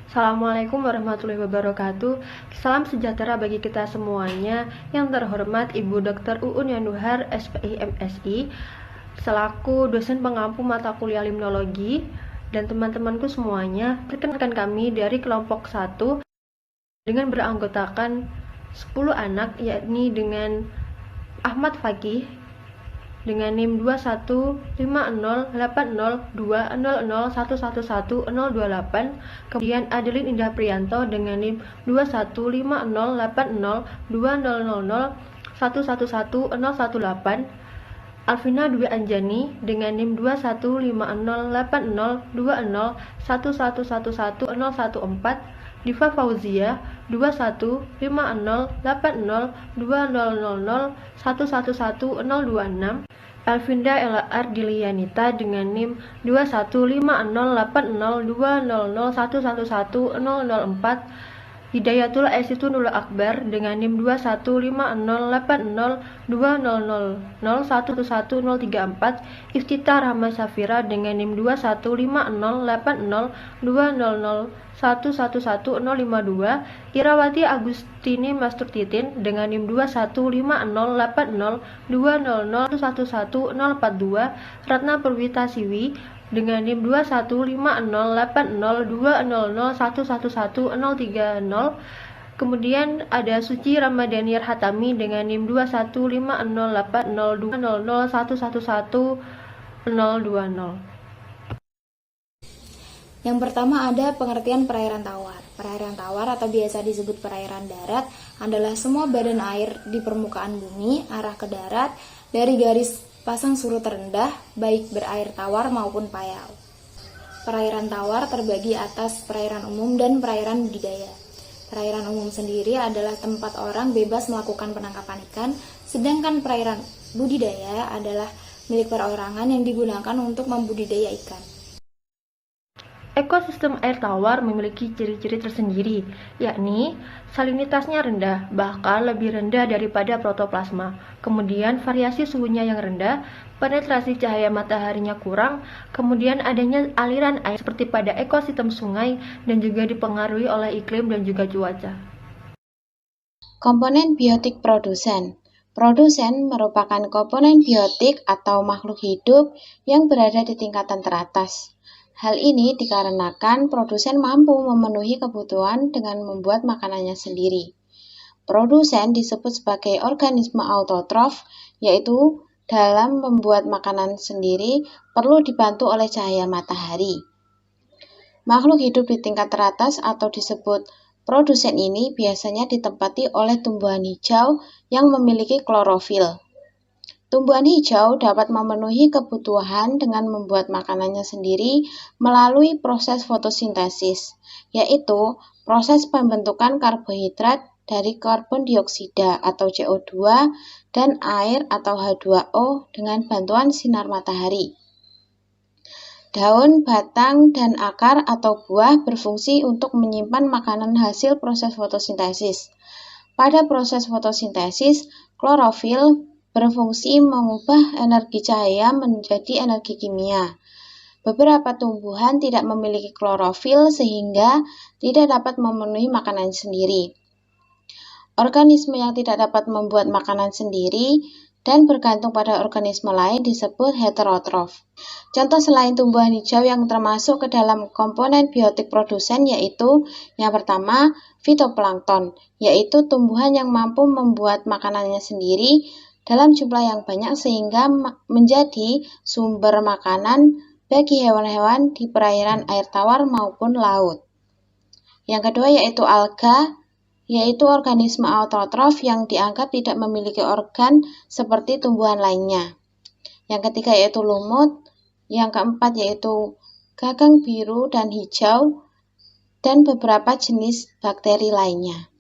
Assalamualaikum warahmatullahi wabarakatuh. Salam sejahtera bagi kita semuanya. Yang terhormat Ibu Dr. Uun Yanuhar, SPI MSI, selaku dosen pengampu mata kuliah limnologi, dan teman-temanku semuanya. Perkenalkan kami dari kelompok 1 dengan beranggotakan 10 anak, yakni dengan Ahmad Fakih dengan NIM 2150802001111028, kemudian Adeline Indah Priyanto dengan NIM 2150802000111018, Alvina Dwi Anjani dengan NIM 2150802011111014, Diva Fauzia 2150802000111026, Elvinda LR Dilianita dengan NIM 2150802000111004, Hidayatul Aisytunul Akbar dengan NIM 2150802000111034, Iftita Rahma Safira dengan NIM 2150802000111052, Irawati Agustini Masturtitin dengan NIM 2150802000111042, Ratna Purwita Siwi dengan NIM 2150802000111030. Kemudian ada Suci Ramadhaniyar Hatami dengan NIM 2150802000111020. Yang pertama ada pengertian perairan tawar. Perairan tawar atau biasa disebut perairan darat adalah semua badan air di permukaan bumi arah ke darat dari garis pasang surut terendah, baik berair tawar maupun payau. Perairan tawar terbagi atas perairan umum dan perairan budidaya. Perairan umum sendiri adalah tempat orang bebas melakukan penangkapan ikan, sedangkan perairan budidaya adalah milik perorangan yang digunakan untuk membudidaya ikan. Ekosistem air tawar memiliki ciri-ciri tersendiri, yakni salinitasnya rendah, bahkan lebih rendah daripada protoplasma. Kemudian variasi suhunya yang rendah, penetrasi cahaya mataharinya kurang, kemudian adanya aliran air seperti pada ekosistem sungai, dan juga dipengaruhi oleh iklim dan juga cuaca. Komponen biotik produsen. Produsen merupakan komponen biotik atau makhluk hidup yang berada di tingkatan teratas. Hal ini dikarenakan produsen mampu memenuhi kebutuhan dengan membuat makanannya sendiri. Produsen disebut sebagai organisme autotrof, yaitu dalam membuat makanan sendiri perlu dibantu oleh cahaya matahari. Makhluk hidup di tingkat teratas atau disebut produsen ini biasanya ditempati oleh tumbuhan hijau yang memiliki klorofil. Tumbuhan hijau dapat memenuhi kebutuhan dengan membuat makanannya sendiri melalui proses fotosintesis, yaitu proses pembentukan karbohidrat dari karbon dioksida atau CO2 dan air atau H2O dengan bantuan sinar matahari. Daun, batang, dan akar atau buah berfungsi untuk menyimpan makanan hasil proses fotosintesis. Pada proses fotosintesis, klorofil berfungsi mengubah energi cahaya menjadi energi kimia. Beberapa tumbuhan tidak memiliki klorofil sehingga tidak dapat memenuhi makanan sendiri. Organisme yang tidak dapat membuat makanan sendiri dan bergantung pada organisme lain disebut heterotrof. Contoh selain tumbuhan hijau yang termasuk ke dalam komponen biotik produsen yaitu yang pertama fitoplankton, yaitu tumbuhan yang mampu membuat makanannya sendiri dalam jumlah yang banyak sehingga menjadi sumber makanan bagi hewan-hewan di perairan air tawar maupun laut. Yang kedua yaitu alga, yaitu organisme autotrof yang dianggap tidak memiliki organ seperti tumbuhan lainnya. Yang ketiga yaitu lumut, yang keempat yaitu gagang biru dan hijau, dan beberapa jenis bakteri lainnya.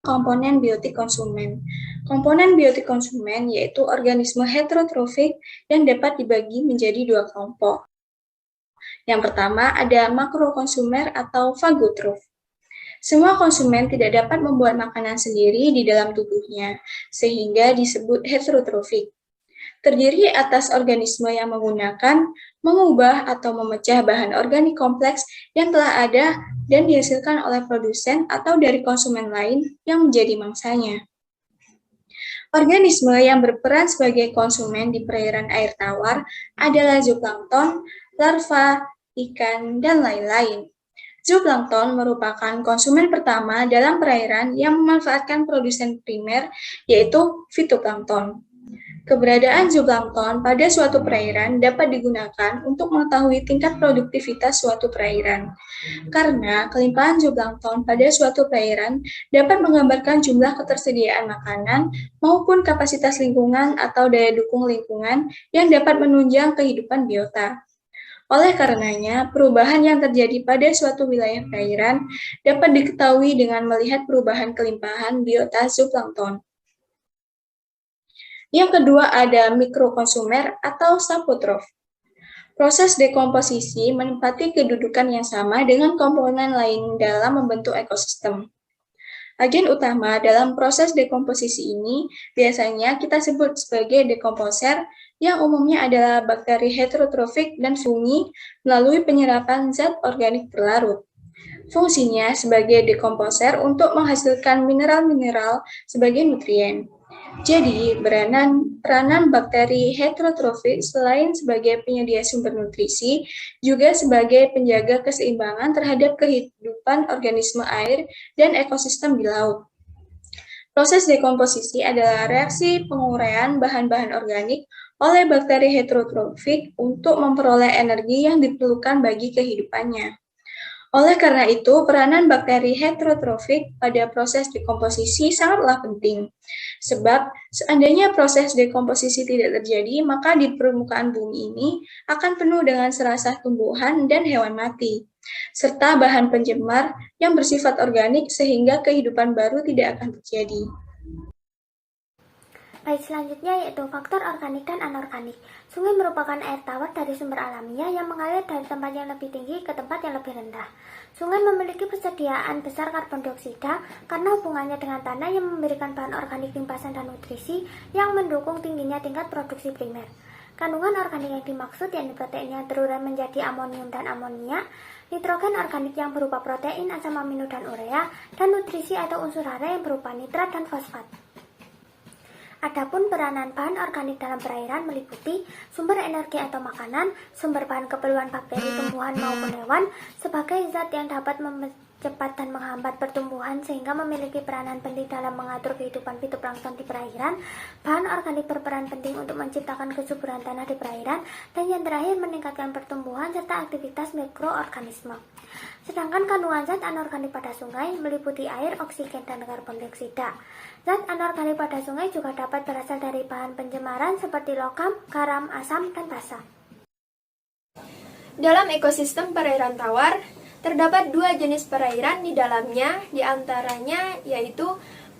Komponen biotik konsumen. Komponen biotik konsumen yaitu organisme heterotrofik dan dapat dibagi menjadi dua kelompok. Yang pertama ada makrokonsumer atau fagotrof. Semua konsumen tidak dapat membuat makanan sendiri di dalam tubuhnya, sehingga disebut heterotrofik. Terdiri atas organisme yang menggunakan, mengubah, atau memecah bahan organik kompleks yang telah ada dan dihasilkan oleh produsen atau dari konsumen lain yang menjadi mangsanya. Organisme yang berperan sebagai konsumen di perairan air tawar adalah zooplankton, larva, ikan, dan lain-lain. Zooplankton merupakan konsumen pertama dalam perairan yang memanfaatkan produsen primer, yaitu fitoplankton. Keberadaan zooplankton pada suatu perairan dapat digunakan untuk mengetahui tingkat produktivitas suatu perairan. Karena kelimpahan zooplankton pada suatu perairan dapat menggambarkan jumlah ketersediaan makanan maupun kapasitas lingkungan atau daya dukung lingkungan yang dapat menunjang kehidupan biota. Oleh karenanya, perubahan yang terjadi pada suatu wilayah perairan dapat diketahui dengan melihat perubahan kelimpahan biota zooplankton. Yang kedua ada mikrokonsumer atau saprotrof. Proses dekomposisi menempati kedudukan yang sama dengan komponen lain dalam membentuk ekosistem. Agen utama dalam proses dekomposisi ini biasanya kita sebut sebagai dekomposer yang umumnya adalah bakteri heterotrofik dan fungi melalui penyerapan zat organik berlarut. Fungsinya sebagai dekomposer untuk menghasilkan mineral-mineral sebagai nutrien. Jadi, peranan bakteri heterotrofik selain sebagai penyedia sumber nutrisi, juga sebagai penjaga keseimbangan terhadap kehidupan organisme air dan ekosistem di laut. Proses dekomposisi adalah reaksi penguraian bahan-bahan organik oleh bakteri heterotrofik untuk memperoleh energi yang diperlukan bagi kehidupannya. Oleh karena itu, peranan bakteri heterotrofik pada proses dekomposisi sangatlah penting. Sebab, seandainya proses dekomposisi tidak terjadi, maka di permukaan bumi ini akan penuh dengan serasa tumbuhan dan hewan mati, serta bahan pencemar yang bersifat organik sehingga kehidupan baru tidak akan terjadi. Baik, selanjutnya yaitu faktor organik dan anorganik. Sungai merupakan air tawar dari sumber alamiah yang mengalir dari tempat yang lebih tinggi ke tempat yang lebih rendah. Sungai memiliki persediaan besar karbon dioksida karena hubungannya dengan tanah yang memberikan bahan organik limpasan dan nutrisi yang mendukung tingginya tingkat produksi primer. Kandungan organik yang dimaksud yakni protein yang terurai menjadi amonium dan amonia, nitrogen organik yang berupa protein, asam amino dan urea, dan nutrisi atau unsur hara yang berupa nitrat dan fosfat. Adapun peranan bahan organik dalam perairan meliputi sumber energi atau makanan, sumber bahan keperluan bakteri, tumbuhan maupun hewan, sebagai zat yang dapat mempercepat dan menghambat pertumbuhan sehingga memiliki peranan penting dalam mengatur kehidupan fitoplankton di perairan. Bahan organik berperan penting untuk menciptakan kesuburan tanah di perairan, dan yang terakhir meningkatkan pertumbuhan serta aktivitas mikroorganisme. Sedangkan kandungan zat anorganik pada sungai meliputi air, oksigen, dan karbon dioksida. Zat anorganik pada sungai juga dapat berasal dari bahan pencemaran seperti logam, garam, asam, dan basa. Dalam ekosistem perairan tawar, terdapat dua jenis perairan di dalamnya, di antaranya yaitu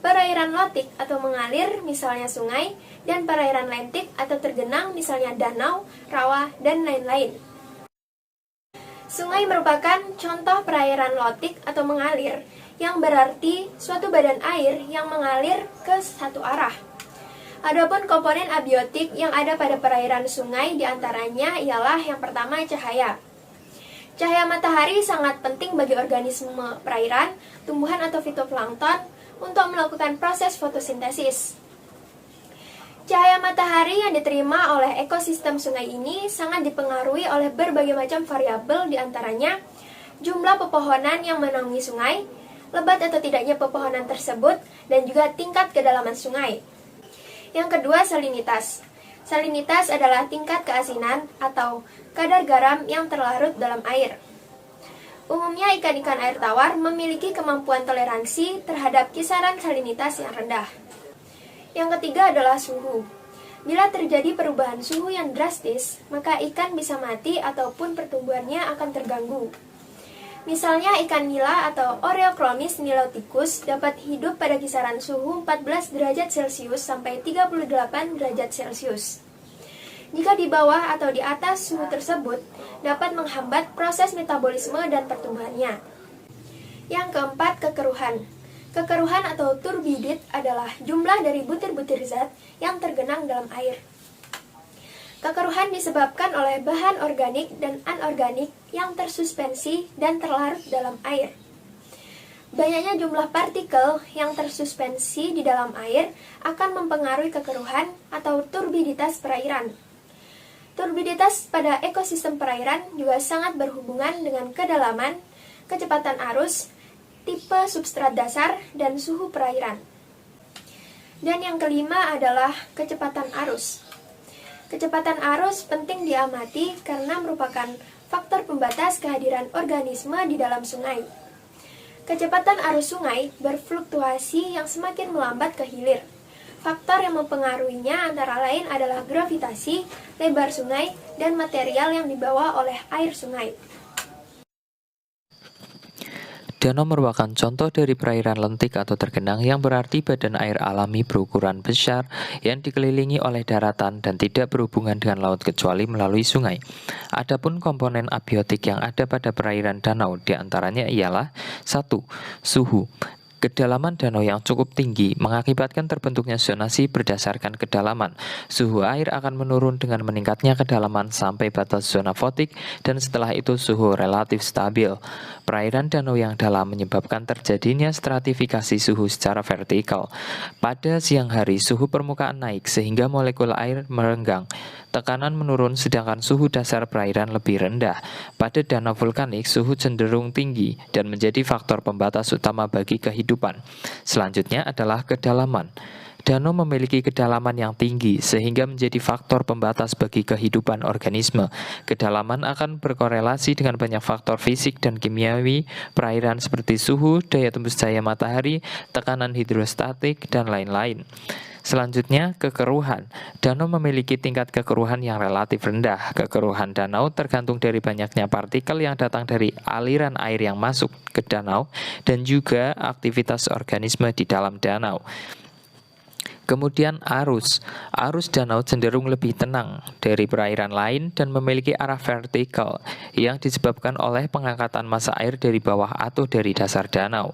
perairan lotik atau mengalir, misalnya sungai, dan perairan lentik atau tergenang, misalnya danau, rawa, dan lain-lain. Sungai merupakan contoh perairan lotik atau mengalir, yang berarti suatu badan air yang mengalir ke satu arah. Adapun komponen abiotik yang ada pada perairan sungai diantaranya ialah yang pertama cahaya. Cahaya matahari sangat penting bagi organisme perairan, tumbuhan atau fitoplankton untuk melakukan proses fotosintesis. Cahaya matahari yang diterima oleh ekosistem sungai ini sangat dipengaruhi oleh berbagai macam variabel, diantaranya jumlah pepohonan yang menaungi sungai, lebat atau tidaknya pepohonan tersebut, dan juga tingkat kedalaman sungai. Yang kedua, salinitas. Salinitas adalah tingkat keasinan atau kadar garam yang terlarut dalam air. Umumnya ikan-ikan air tawar memiliki kemampuan toleransi terhadap kisaran salinitas yang rendah. Yang ketiga adalah suhu. Bila terjadi perubahan suhu yang drastis, maka ikan bisa mati ataupun pertumbuhannya akan terganggu. Misalnya ikan nila atau Oreochromis niloticus dapat hidup pada kisaran suhu 14 derajat Celcius sampai 38 derajat Celcius. Jika di bawah atau di atas suhu tersebut, dapat menghambat proses metabolisme dan pertumbuhannya. Yang keempat, kekeruhan. Kekeruhan atau turbidit adalah jumlah dari butir-butir zat yang tergenang dalam air. Kekeruhan disebabkan oleh bahan organik dan anorganik yang tersuspensi dan terlarut dalam air. Banyaknya jumlah partikel yang tersuspensi di dalam air akan mempengaruhi kekeruhan atau turbiditas perairan. Turbiditas pada ekosistem perairan juga sangat berhubungan dengan kedalaman, kecepatan arus, tipe substrat dasar, dan suhu perairan. Dan yang kelima adalah kecepatan arus. Kecepatan arus penting diamati karena merupakan faktor pembatas kehadiran organisme di dalam sungai. Kecepatan arus sungai berfluktuasi yang semakin melambat ke hilir. Faktor yang mempengaruhinya antara lain adalah gravitasi, lebar sungai, dan material yang dibawa oleh air sungai. Danau merupakan contoh dari perairan lentik atau tergenang yang berarti badan air alami berukuran besar yang dikelilingi oleh daratan dan tidak berhubungan dengan laut kecuali melalui sungai. Adapun komponen abiotik yang ada pada perairan danau diantaranya ialah 1. Suhu. Kedalaman danau yang cukup tinggi mengakibatkan terbentuknya zonasi berdasarkan kedalaman. Suhu air akan menurun dengan meningkatnya kedalaman sampai batas zona fotik dan setelah itu suhu relatif stabil. Perairan danau yang dalam menyebabkan terjadinya stratifikasi suhu secara vertikal. Pada siang hari suhu permukaan naik sehingga molekul air merenggang. Tekanan menurun sedangkan suhu dasar perairan lebih rendah. Pada danau vulkanik suhu cenderung tinggi dan menjadi faktor pembatas utama bagi kehidupan. Selanjutnya adalah kedalaman. Danau memiliki kedalaman yang tinggi sehingga menjadi faktor pembatas bagi kehidupan organisme. Kedalaman akan berkorelasi dengan banyak faktor fisik dan kimiawi perairan seperti suhu, daya tembus cahaya matahari, tekanan hidrostatik, dan lain-lain. Selanjutnya, kekeruhan. Danau memiliki tingkat kekeruhan yang relatif rendah. Kekeruhan danau tergantung dari banyaknya partikel yang datang dari aliran air yang masuk ke danau dan juga aktivitas organisme di dalam danau. Kemudian arus. Arus danau cenderung lebih tenang dari perairan lain dan memiliki arah vertikal yang disebabkan oleh pengangkatan massa air dari bawah atau dari dasar danau.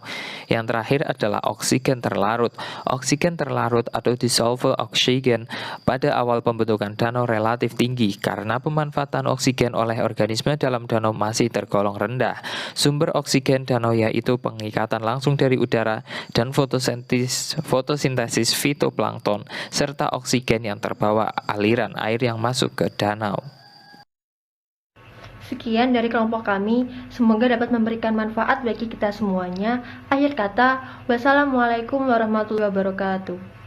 Yang terakhir adalah oksigen terlarut. Oksigen terlarut atau dissolved oxygen pada awal pembentukan danau relatif tinggi karena pemanfaatan oksigen oleh organisme dalam danau masih tergolong rendah. Sumber oksigen danau yaitu pengikatan langsung dari udara dan fotosintesis fitoplankton serta oksigen yang terbawa aliran air yang masuk ke danau. Sekian dari kelompok kami, semoga dapat memberikan manfaat bagi kita semuanya. Akhir kata, wassalamualaikum warahmatullahi wabarakatuh.